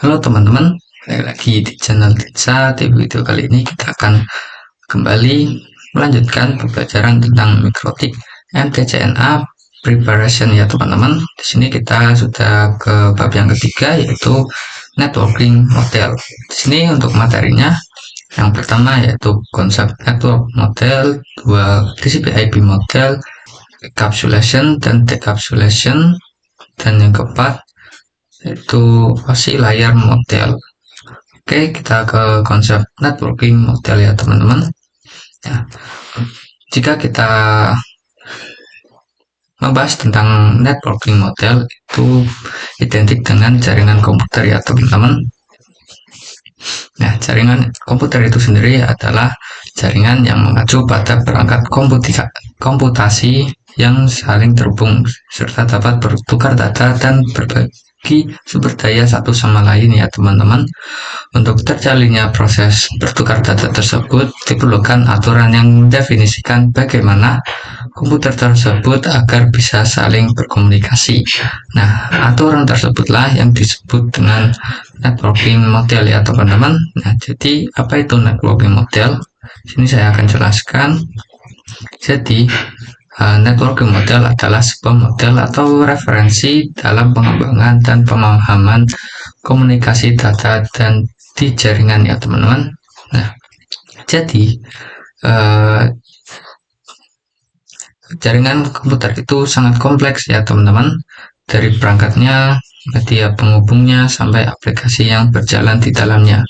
Halo teman-teman, balik lagi di channel Ditsa. Di video kali ini kita akan kembali melanjutkan pembelajaran tentang mikrotik MTCNA preparation ya teman-teman. Di sini kita sudah ke bab yang ketiga, yaitu networking model. Di sini untuk materinya yang pertama yaitu konsep network model, dua TCP/IP model, encapsulation dan decapsulation, dan yang keempat yaitu OSI layer model. Oke, kita ke konsep networking model ya teman-teman. Ya, jika kita membahas tentang networking model, itu identik dengan jaringan komputer ya teman-teman. Nah, jaringan komputer itu sendiri adalah jaringan yang mengacu pada perangkat komputasi yang saling terhubung serta dapat bertukar data dan berbagi sumber daya satu sama lain ya teman-teman. Untuk terjalinnya proses bertukar data tersebut diperlukan aturan yang mendefinisikan bagaimana komputer tersebut agar bisa saling berkomunikasi. Nah, aturan tersebutlah yang disebut dengan networking model ya teman-teman. Nah, jadi apa itu networking model? Sini saya akan jelaskan. Jadi networking model adalah sebuah model atau referensi dalam pengembangan dan pemahaman komunikasi data dan di jaringan ya teman-teman. Nah, jadi jaringan komputer itu sangat kompleks ya teman-teman, dari perangkatnya, media penghubungnya, sampai aplikasi yang berjalan di dalamnya.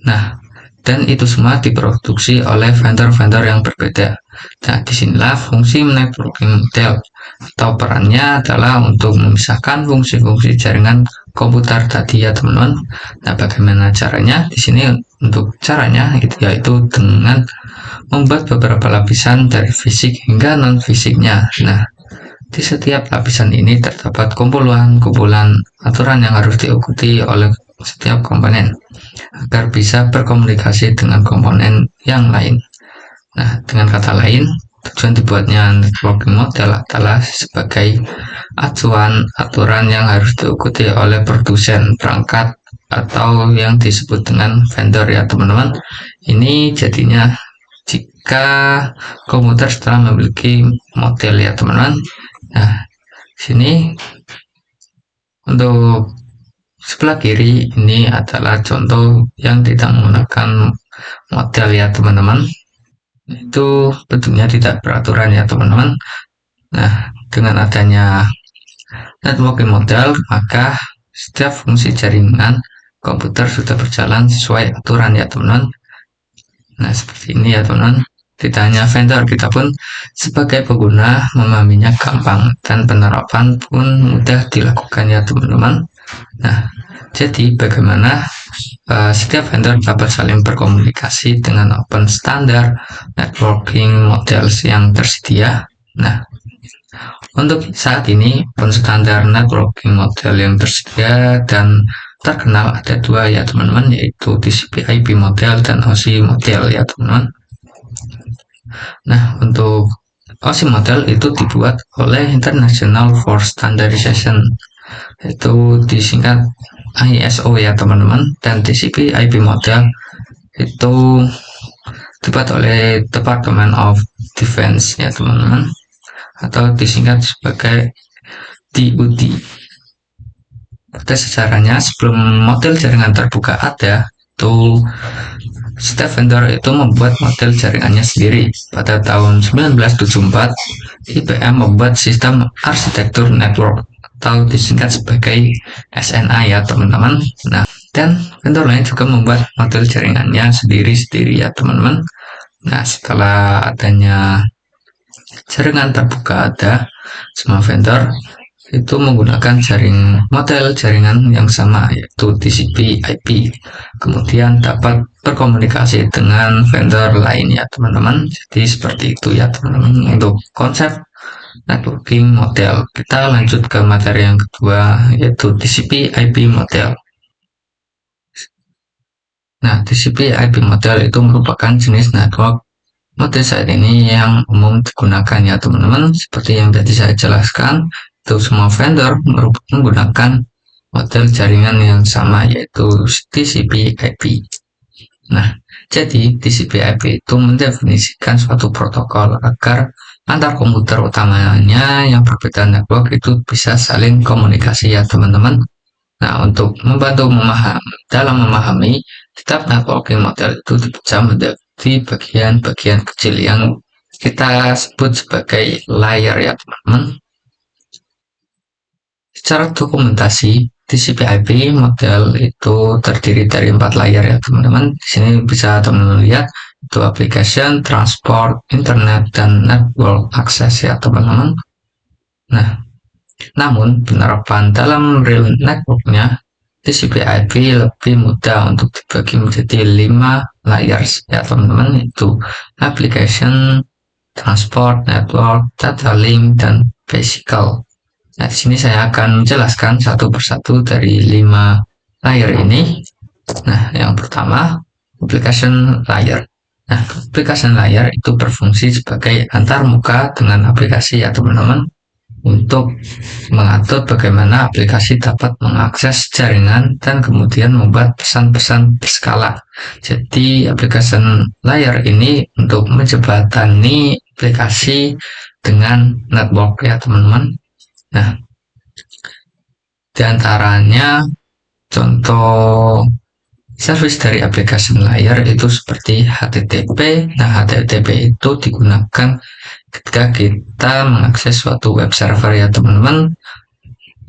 Nah, dan itu semua diproduksi oleh vendor-vendor yang berbeda. Nah, disinilah fungsi networking model atau perannya adalah untuk memisahkan fungsi-fungsi jaringan komputer tadi ya teman-teman. Nah, bagaimana caranya? Di sini untuk caranya yaitu dengan membuat beberapa lapisan dari fisik hingga non fisiknya. Nah, di setiap lapisan ini terdapat kumpulan-kumpulan aturan yang harus diikuti oleh setiap komponen agar bisa berkomunikasi dengan komponen yang lain. Nah, dengan kata lain, tujuan dibuatnya networking model adalah sebagai acuan aturan yang harus diikuti oleh produsen perangkat atau yang disebut dengan vendor ya teman-teman. Ini jadinya jika komputer setelah memiliki model ya teman-teman. Nah, sini untuk sebelah kiri ini adalah contoh yang tidak menggunakan model ya teman-teman. Itu bentuknya tidak beraturan ya teman-teman. Nah, dengan adanya networking model, maka setiap fungsi jaringan komputer sudah berjalan sesuai aturan ya teman-teman. Nah, seperti ini ya teman-teman. Tidak hanya vendor, kita pun sebagai pengguna memahaminya gampang dan penerapan pun mudah dilakukan ya teman-teman. Nah, jadi bagaimana setiap vendor dapat saling berkomunikasi dengan open standar networking models yang tersedia. Nah, untuk saat ini open standar networking model yang tersedia dan terkenal ada dua ya teman-teman, yaitu TCP/IP model dan OSI model ya teman-teman. Nah, untuk OSI model itu dibuat oleh International for Standardization, itu disingkat ISO ya teman-teman, dan TCP/IP model itu dibuat oleh Department of Defense ya teman-teman, atau disingkat sebagai DoD. Pada sejarahnya, sebelum model jaringan terbuka ada, itu setiap vendor itu membuat model jaringannya sendiri. Pada tahun 1974, IBM membuat sistem arsitektur network atau disingkat sebagai SNA ya teman-teman. Nah, dan vendor lain juga membuat model jaringannya sendiri-sendiri ya teman-teman. Nah, setelah adanya jaringan terbuka ada, semua vendor itu menggunakan model jaringan yang sama, yaitu TCP/IP. Kemudian dapat berkomunikasi dengan vendor lain ya teman-teman. Jadi seperti itu ya teman-teman untuk konsep networking model. Kita lanjut ke materi yang kedua, yaitu TCP/IP model. Nah, TCP/IP model itu merupakan jenis network model saat ini yang umum digunakan ya teman-teman. Seperti yang tadi saya jelaskan, itu semua vendor menggunakan model jaringan yang sama, yaitu TCP/IP. Nah, jadi TCP/IP itu mendefinisikan suatu protokol agar antar komputer utamanya yang berbeda network itu bisa saling komunikasi ya teman-teman. Nah, untuk membantu dalam memahami setiap networking model itu bisa menjadi bagian-bagian kecil yang kita sebut sebagai layer ya teman-teman. Secara dokumentasi, TCP/IP model itu terdiri dari 4 layer ya teman-teman. Di sini bisa teman-teman lihat itu application, transport, internet, dan network access ya teman-teman. Nah, namun penerapan dalam real networknya TCP/IP lebih mudah untuk dibagi menjadi 5 layers ya teman-teman, itu application, transport, network, data link, dan physical. Nah, di sini saya akan menjelaskan satu persatu dari 5 layer ini. Nah, yang pertama, application layer. Nah, application layer itu berfungsi sebagai antarmuka dengan aplikasi ya teman-teman, untuk mengatur bagaimana aplikasi dapat mengakses jaringan dan kemudian membuat pesan-pesan berskala. Jadi, application layer ini untuk menjembatani aplikasi dengan network ya teman-teman. Nah, diantaranya contoh service dari application layer itu seperti HTTP. Nah, HTTP itu digunakan ketika kita mengakses suatu web server ya teman-teman.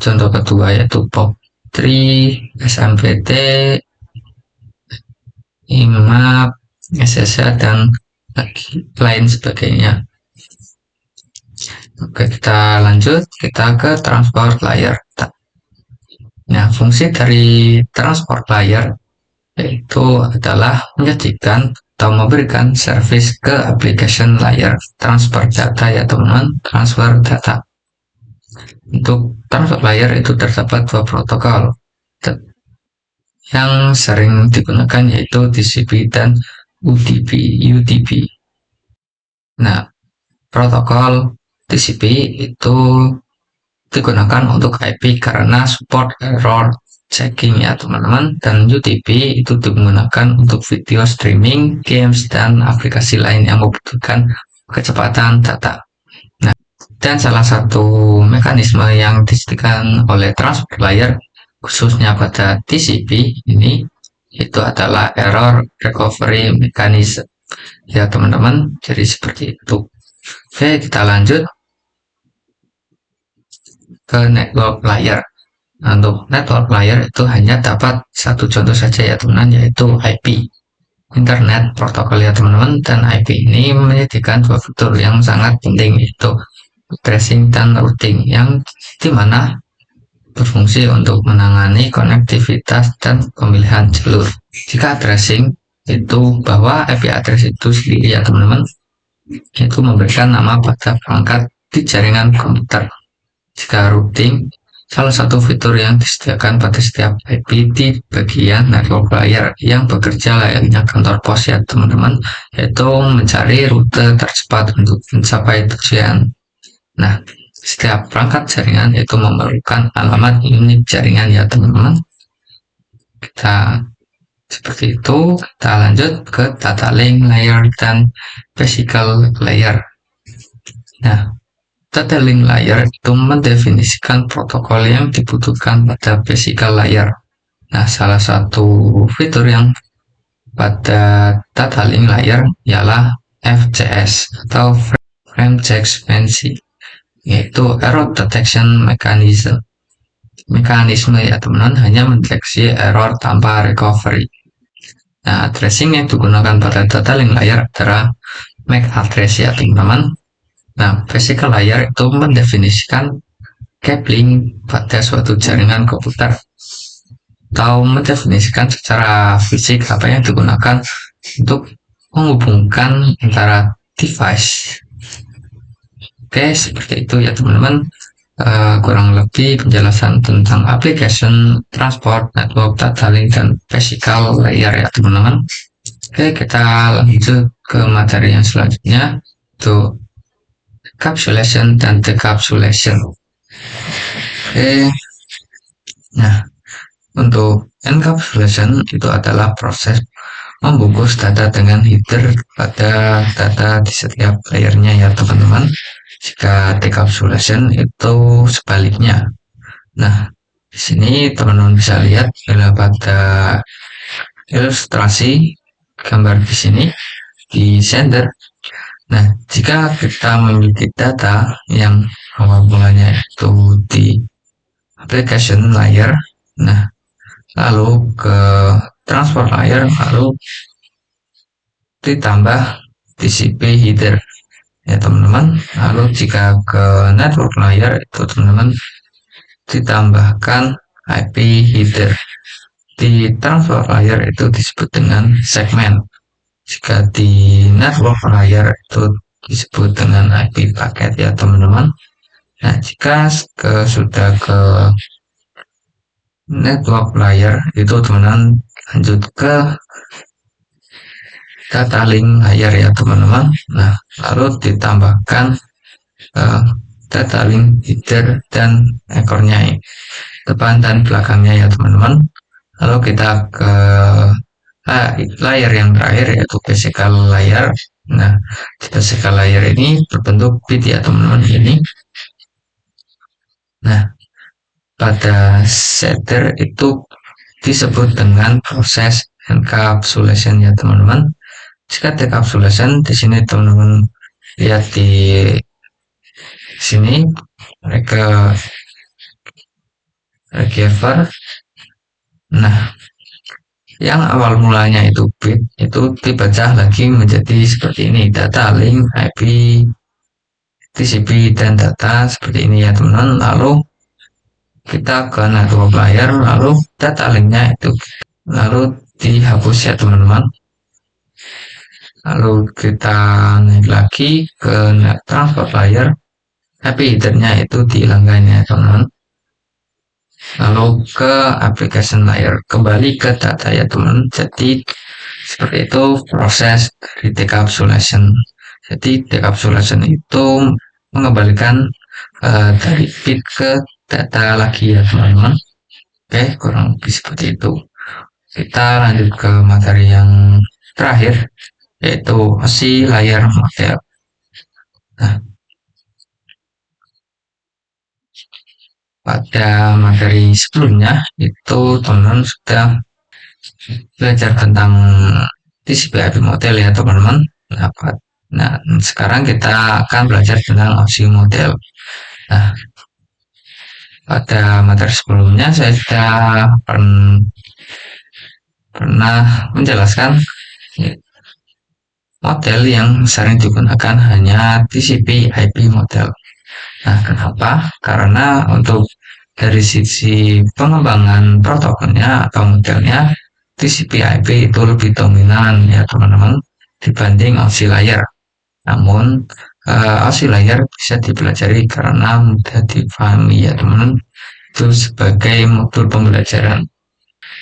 Contoh kedua yaitu POP3, SMPT, IMAP, SSH, dan lain sebagainya. Oke, kita lanjut, kita ke transport layer. Nah, fungsi dari transport layer yaitu adalah menyajikan atau memberikan service ke application layer, transfer data ya teman-teman, transfer data. Untuk transport layer itu terdapat 2 protokol yang sering digunakan, yaitu TCP dan UDP. Nah, protokol TCP itu digunakan untuk IP karena support error checking ya teman-teman, dan UDP itu digunakan untuk video streaming, games, dan aplikasi lain yang membutuhkan kecepatan data. Nah, dan salah satu mekanisme yang disediakan oleh transport layer khususnya pada TCP ini itu adalah error recovery mechanism ya teman-teman. Jadi seperti itu. Oke, kita lanjut ke network layer. Untuk network layer itu hanya dapat satu contoh saja ya teman-teman, yaitu IP, Internet Protocol ya teman-teman. Dan IP ini menyediakan 2 fitur yang sangat penting, yaitu tracing dan routing, yang dimana berfungsi untuk menangani konektivitas dan pemilihan jalur. Jika tracing itu bahwa IP address itu sendiri ya teman-teman, itu memberikan nama pada perangkat di jaringan komputer. Jika routing, salah satu fitur yang disediakan pada setiap IP di bagian network layer yang bekerja layaknya kantor pos ya teman-teman, yaitu mencari rute tercepat untuk mencapai tujuan. Nah, setiap perangkat jaringan itu memerlukan alamat unit jaringan ya teman-teman. Kita seperti itu. Kita lanjut ke data link layer dan physical layer. Nah, data link layer itu mendefinisikan protokol yang dibutuhkan pada physical layer. Nah, salah satu fitur yang pada data link layer ialah FCS atau Frame Check Fancy, yaitu error detection mechanism. Mekanisme ya teman-teman hanya mendeteksi error tanpa recovery. Nah, tracing yang digunakan pada data link layer adalah MAC address ya teman-teman. Nah, physical layer itu mendefinisikan cabling pada suatu jaringan komputer, atau mendefinisikan secara fisik apa yang digunakan untuk menghubungkan antara device. Oke, seperti itu ya teman-teman. Kurang lebih penjelasan tentang application, transport, network, data link, dan physical layer ya teman-teman. Oke, kita lanjut ke materi yang selanjutnya, itu encapsulation dan decapsulation. Oke, nah Untuk encapsulation itu adalah proses membungkus data dengan header pada data di setiap layernya ya teman-teman. Jika decapsulation itu sebaliknya. Nah, di sini teman-teman bisa lihat pada ilustrasi gambar di sini di sender. Nah, jika kita memiliki data yang awal mulanya itu di application layer, nah lalu ke transport layer, lalu ditambah TCP header ya teman-teman. Lalu jika ke network layer itu teman-teman ditambahkan IP header. Di transport layer itu disebut dengan segmen. Jika di network layer itu disebut dengan IP paket ya teman-teman. Nah, jika sudah ke network layer itu teman-teman lanjut ke data link layer ya teman-teman. Nah, lalu ditambahkan data link header dan ekornya, depan dan belakangnya ya teman-teman. Lalu kita ke layer yang terakhir yaitu physical layer. Nah, di physical layer ini berbentuk bit ya teman-teman ini. Nah, pada shader itu disebut dengan proses encapsulation ya teman-teman. Jika decapsulation di sini teman-teman lihat di sini mereka receiver. Nah, yang awal mulanya itu bit itu dipecah lagi menjadi seperti ini, data link, IP, TCP dan data seperti ini ya teman-teman. Lalu kita ke network layer, lalu data linknya itu lalu dihapus ya teman-teman. Lalu kita naik lagi ke transport layer, IP headernya itu dihilangkan ya teman-teman. Lalu ke application layer, kembali ke data ya teman. Jadi seperti itu proses dari decapsulation. Jadi decapsulation itu mengembalikan dari bit ke data lagi ya teman-teman. Oke, kurang lebih seperti itu. Kita lanjut ke materi yang terakhir, yaitu OSI layer model. Nah, pada materi sebelumnya itu teman-teman sudah belajar tentang TCP/IP model ya teman-teman. Nah, sekarang kita akan belajar tentang OSI model. Nah, pada materi sebelumnya saya sudah pernah menjelaskan model yang sering digunakan hanya TCP/IP model. Nah, kenapa? Karena untuk dari sisi pengembangan protokolnya atau modelnya, TCP/IP itu lebih dominan ya teman-teman dibanding OSI layer. Namun OSI layer bisa dipelajari karena mudah dipahami ya teman-teman, itu sebagai modul pembelajaran.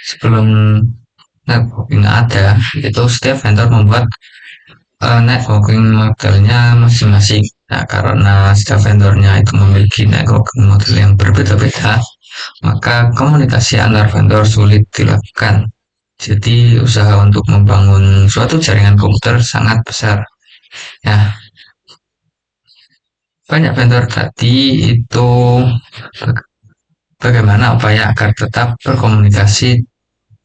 Sebelum networking ada, itu setiap vendor membuat networking modelnya masing-masing. Nah, karena setiap vendornya itu memiliki networking model yang berbeda-beda, maka komunikasi antar vendor sulit dilakukan. Jadi usaha untuk membangun suatu jaringan komputer sangat besar. Ya, banyak vendor tadi itu bagaimana upaya agar tetap berkomunikasi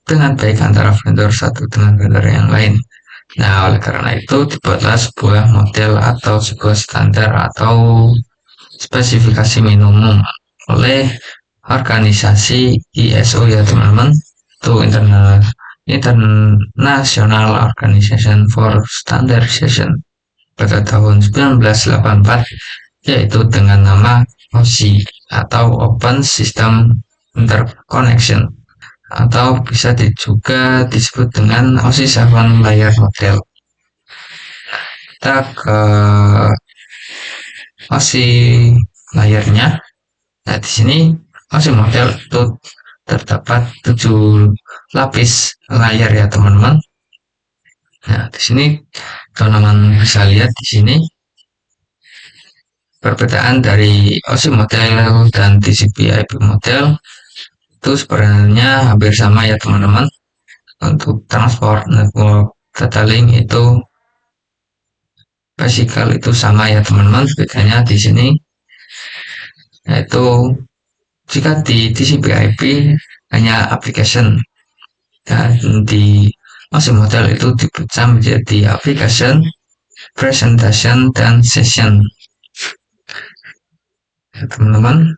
dengan baik antara vendor satu dengan vendor yang lain. Nah, oleh karena itu dibuatlah sebuah model atau sebuah standar atau spesifikasi minimum oleh organisasi ISO ya teman-teman. Itu International Organization for Standardization pada tahun 1984, yaitu dengan nama OSI atau Open System Interconnection, atau bisa juga disebut dengan OSI 7 layer model. Kita ke OSI layernya. Nah, di sini OSI model itu terdapat 7 lapis layer ya teman-teman. Nah, di sini teman-teman bisa lihat di sini perbedaan dari OSI model dan TCP/IP model. itu sebenarnya hampir sama ya teman-teman. Untuk transport network data link itu physical itu sama ya teman-teman. Bedanya di sini yaitu jika di TCP/IP hanya application, dan di masing model itu dipecah menjadi application, presentation, dan session ya teman-teman.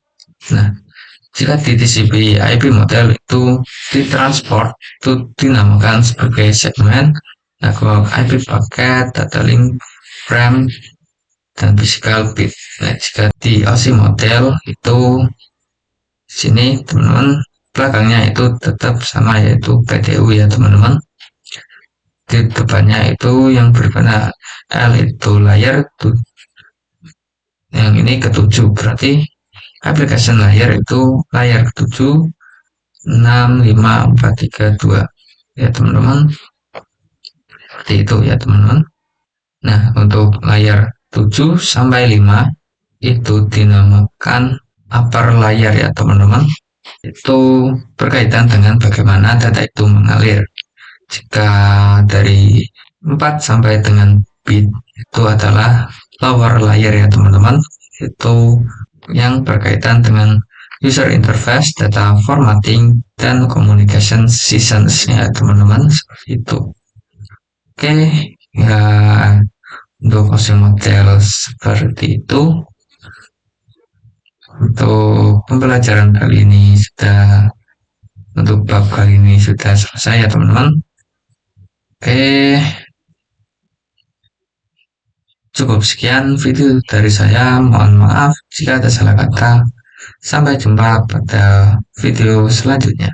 Nah, jika di TCP/IP model itu ditransport itu dinamakan sebagai segmen, network IP paket, data link, frame, dan physical bit. Nah, jika di OSI model itu sini teman-teman belakangnya itu tetap sama yaitu PDU ya teman-teman. Di depannya itu yang berwarna L itu layer, yang ini ketujuh, berarti application layer itu layar ketujuh, 6, 5, 4, 3, 2 ya teman-teman, seperti itu ya teman-teman. Nah, untuk layar 7 sampai 5 itu dinamakan upper layer ya teman-teman. Itu berkaitan dengan bagaimana data itu mengalir. Jika dari 4 sampai dengan bit itu adalah lower layer ya teman-teman. Itu yang berkaitan dengan user interface, data formatting, dan communication seasons ya teman-teman, seperti itu. Oke, ya untuk OSI model seperti itu. Untuk pembelajaran kali ini sudah, untuk bab kali ini sudah selesai ya teman-teman. Oke, cukup sekian video dari saya. Mohon maaf jika ada salah kata. Sampai jumpa pada video selanjutnya.